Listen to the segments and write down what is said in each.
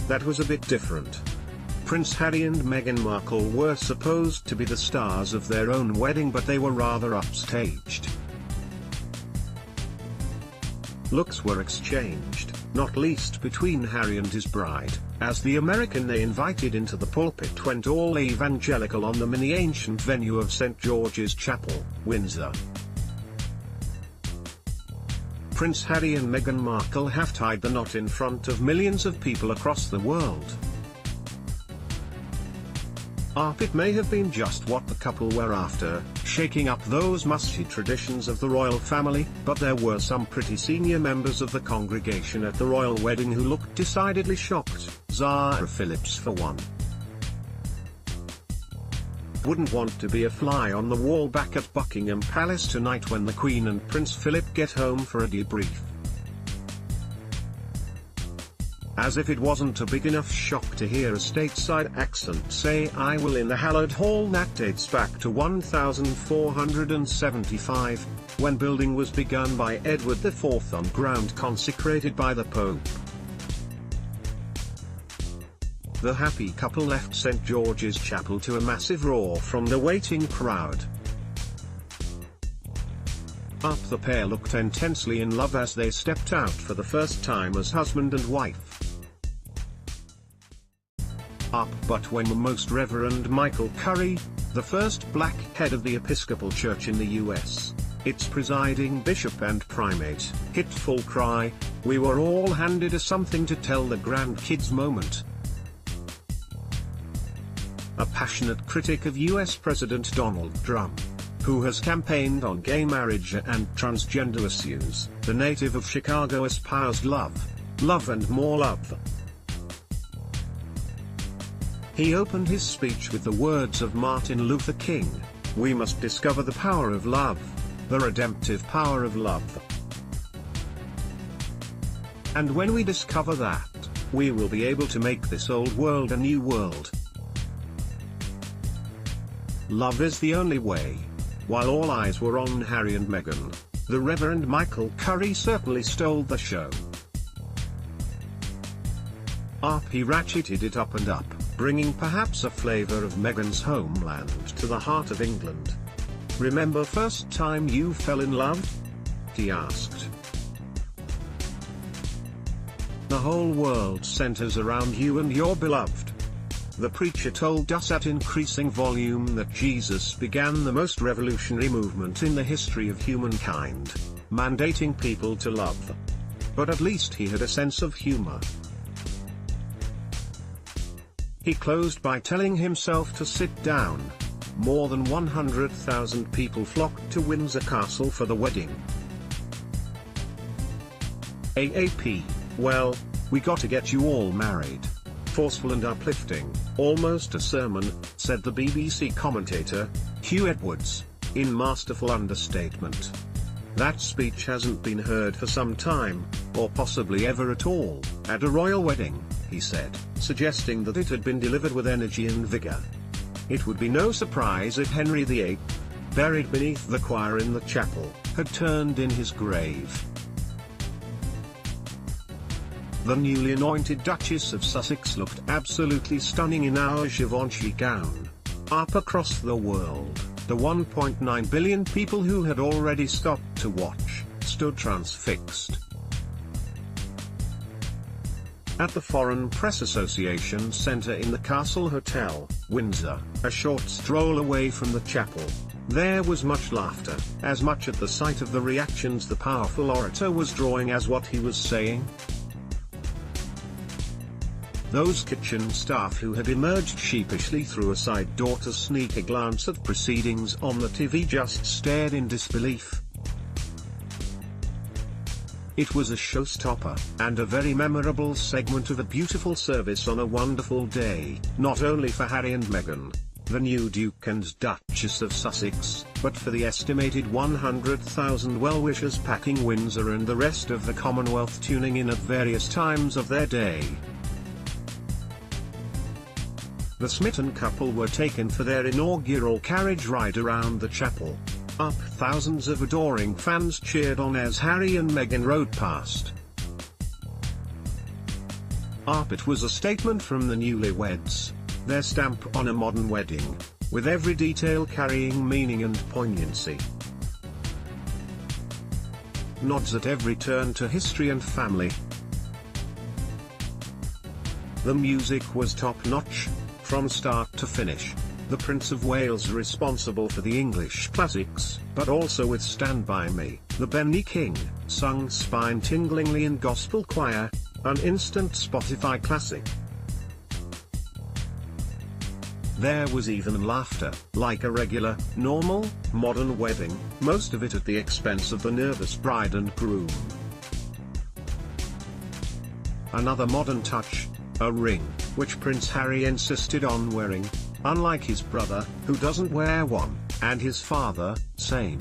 that was a bit different. Prince Harry and Meghan Markle were supposed to be the stars of their own wedding, but they were rather upstaged. Looks were exchanged, not least between Harry and his bride, as the American they invited into the pulpit went all evangelical on them in the ancient venue of St. George's Chapel, Windsor. Prince Harry and Meghan Markle have tied the knot in front of millions of people across the world. It may have been just what the couple were after, shaking up those musty traditions of the royal family, but there were some pretty senior members of the congregation at the royal wedding who looked decidedly shocked, Zara Phillips for one. Wouldn't want to be a fly on the wall back at Buckingham Palace tonight when the Queen and Prince Philip get home for a debrief. As if it wasn't a big enough shock to hear a stateside accent say "I will" in the hallowed hall that dates back to 1475, when building was begun by Edward IV on ground consecrated by the Pope. The happy couple left St. George's Chapel to a massive roar from the waiting crowd. The pair looked intensely in love as they stepped out for the first time as husband and wife. But when the Most Reverend Michael Curry, the first black head of the Episcopal Church in the US, its presiding bishop and primate, hit full cry, we were all handed a something to tell the grandkids moment. A passionate critic of US President Donald Trump, who has campaigned on gay marriage and transgender issues, the native of Chicago espoused love, love and more love. He opened his speech with the words of Martin Luther King, "We must discover the power of love, the redemptive power of love. And when we discover that, we will be able to make this old world a new world. Love is the only way." While all eyes were on Harry and Meghan, the Reverend Michael Curry certainly stole the show. He ratcheted it up and up, bringing perhaps a flavor of Meghan's homeland to the heart of England. "Remember first time you fell in love?" he asked. "The whole world centers around you and your beloved. The preacher told us at increasing volume that Jesus began the most revolutionary movement in the history of humankind, mandating people to love. But at least he had a sense of humor." He closed by telling himself to sit down. More than 100,000 people flocked to Windsor Castle for the wedding. AAP, "Well, we got to get you all married." Forceful and uplifting, almost a sermon, said the BBC commentator, Hugh Edwards, in masterful understatement. That speech hasn't been heard for some time, or possibly ever at all, at a royal wedding, he said, suggesting that it had been delivered with energy and vigor. It would be no surprise if Henry VIII, buried beneath the choir in the chapel, had turned in his grave. The newly anointed Duchess of Sussex looked absolutely stunning in her Givenchy gown. Across the world, the 1.9 billion people who had already stopped to watch, stood transfixed. At the Foreign Press Association Centre in the Castle Hotel, Windsor, a short stroll away from the chapel, there was much laughter, as much at the sight of the reactions the powerful orator was drawing as what he was saying. Those kitchen staff who had emerged sheepishly through a side door to sneak a glance at proceedings on the TV just stared in disbelief. It was a showstopper, and a very memorable segment of a beautiful service on a wonderful day, not only for Harry and Meghan, the new Duke and Duchess of Sussex, but for the estimated 100,000 well-wishers packing Windsor and the rest of the Commonwealth tuning in at various times of their day. The smitten couple were taken for their inaugural carriage ride around the chapel. Thousands of adoring fans cheered on as Harry and Meghan rode past. It was a statement from the newlyweds, their stamp on a modern wedding, with every detail carrying meaning and poignancy. Nods at every turn to history and family. The music was top-notch, from start to finish. The Prince of Wales responsible for the English classics, but also with Stand By Me, the Benny King, sung spine-tinglingly in gospel choir, an instant Spotify classic. There was even laughter, like a regular, normal, modern wedding, most of it at the expense of the nervous bride and groom. Another modern touch, a ring, which Prince Harry insisted on wearing, unlike his brother, who doesn't wear one, and his father, same.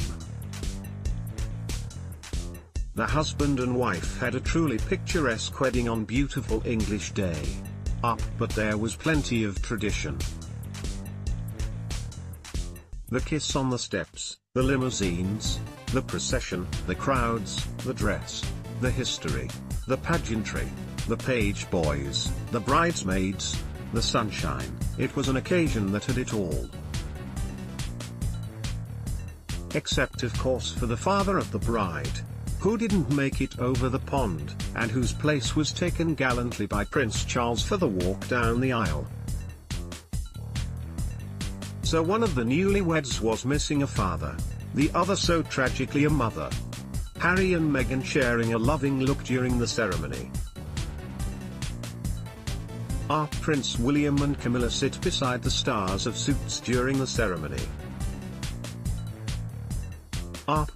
The husband and wife had a truly picturesque wedding on beautiful English day. But there was plenty of tradition. The kiss on the steps, the limousines, the procession, the crowds, the dress, the history, the pageantry, the page boys, the bridesmaids, the sunshine. It was an occasion that had it all. Except of course for the father of the bride, who didn't make it over the pond, and whose place was taken gallantly by Prince Charles for the walk down the aisle. So one of the newlyweds was missing a father, the other so tragically a mother. Harry and Meghan sharing a loving look during the ceremony. Prince William and Camilla sit beside the stars of Suits during the ceremony.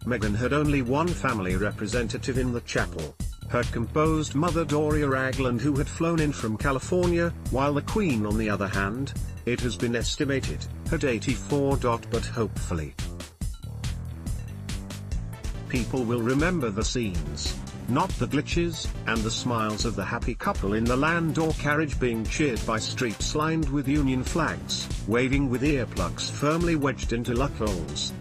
Meghan had only one family representative in the chapel, her composed mother Doria Ragland, who had flown in from California, while the Queen on the other hand, it has been estimated, had 84. But hopefully people will remember the scenes, not the glitches, and the smiles of the happy couple in the Landau carriage being cheered by streets lined with Union flags, waving with earplugs firmly wedged into luck holes.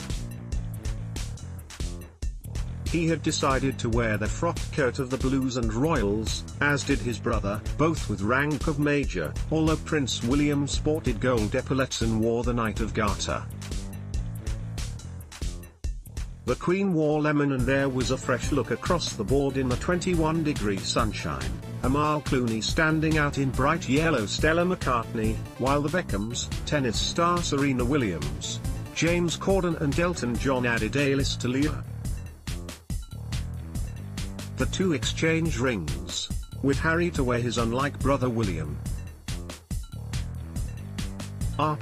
He had decided to wear the frock coat of the Blues and Royals, as did his brother, both with rank of Major, although Prince William sported gold epaulettes and wore the Knight of Garter. The Queen wore lemon, and there was a fresh look across the board in the 21-degree sunshine, Amal Clooney standing out in bright yellow Stella McCartney, while the Beckhams, tennis star Serena Williams, James Corden and Elton John added A-list to allure. The two exchange rings, with Harry to wear his unlike brother William.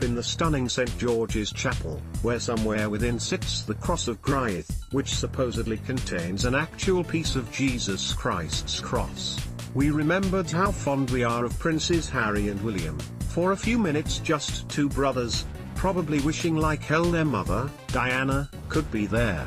In the stunning St. George's Chapel, where somewhere within sits the Cross of Gryth, which supposedly contains an actual piece of Jesus Christ's cross, we remembered how fond we are of Princes Harry and William. For a few minutes just two brothers, probably wishing like hell their mother, Diana, could be there.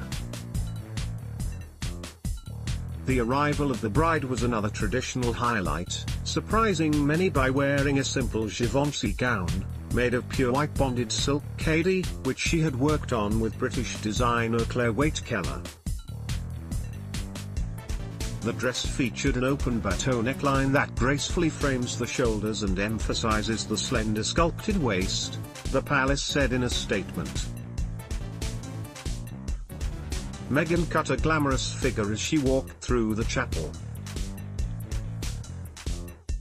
The arrival of the bride was another traditional highlight, surprising many by wearing a simple Givenchy gown, made of pure white bonded silk Cady, which she had worked on with British designer Claire Waite-Keller. The dress featured an open bateau neckline that gracefully frames the shoulders and emphasizes the slender sculpted waist, the palace said in a statement. Meghan cut a glamorous figure as she walked through the chapel.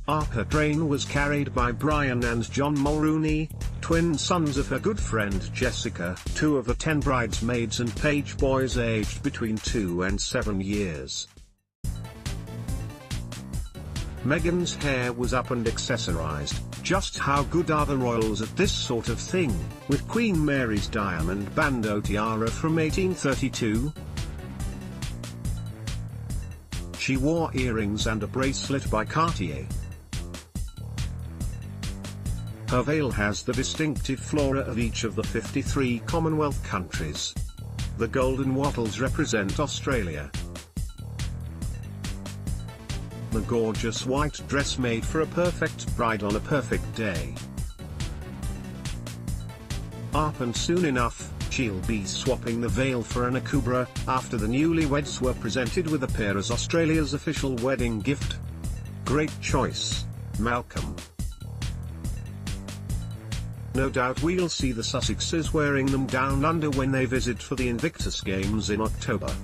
Her train was carried by Brian and John Mulrooney, twin sons of her good friend Jessica, two of the 10 bridesmaids and page boys aged between 2 and 7 years. Meghan's hair was up and accessorized. Just how good are the royals at this sort of thing, with Queen Mary's diamond bandeau tiara from 1832? She wore earrings and a bracelet by Cartier. Her veil has the distinctive flora of each of the 53 Commonwealth countries. The golden wattles represent Australia. The gorgeous white dress made for a perfect bride on a perfect day. And soon enough, she'll be swapping the veil for an akubra, after the newlyweds were presented with a pair as Australia's official wedding gift. Great choice. Malcolm. No doubt we'll see the Sussexes wearing them down under when they visit for the Invictus Games in October.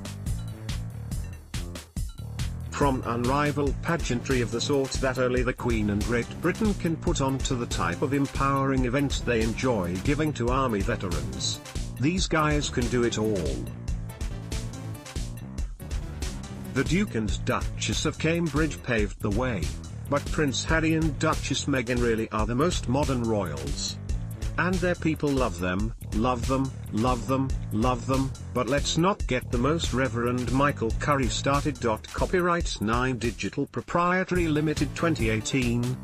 From unrivaled pageantry of the sort that only the Queen and Great Britain can put on to the type of empowering event they enjoy giving to army veterans, these guys can do it all. The Duke and Duchess of Cambridge paved the way, but Prince Harry and Duchess Meghan really are the most modern royals. And their people love them, love them, love them, love them, but let's not get the most Reverend Michael Curry started. Copyright 9 Digital Proprietary Limited 2018.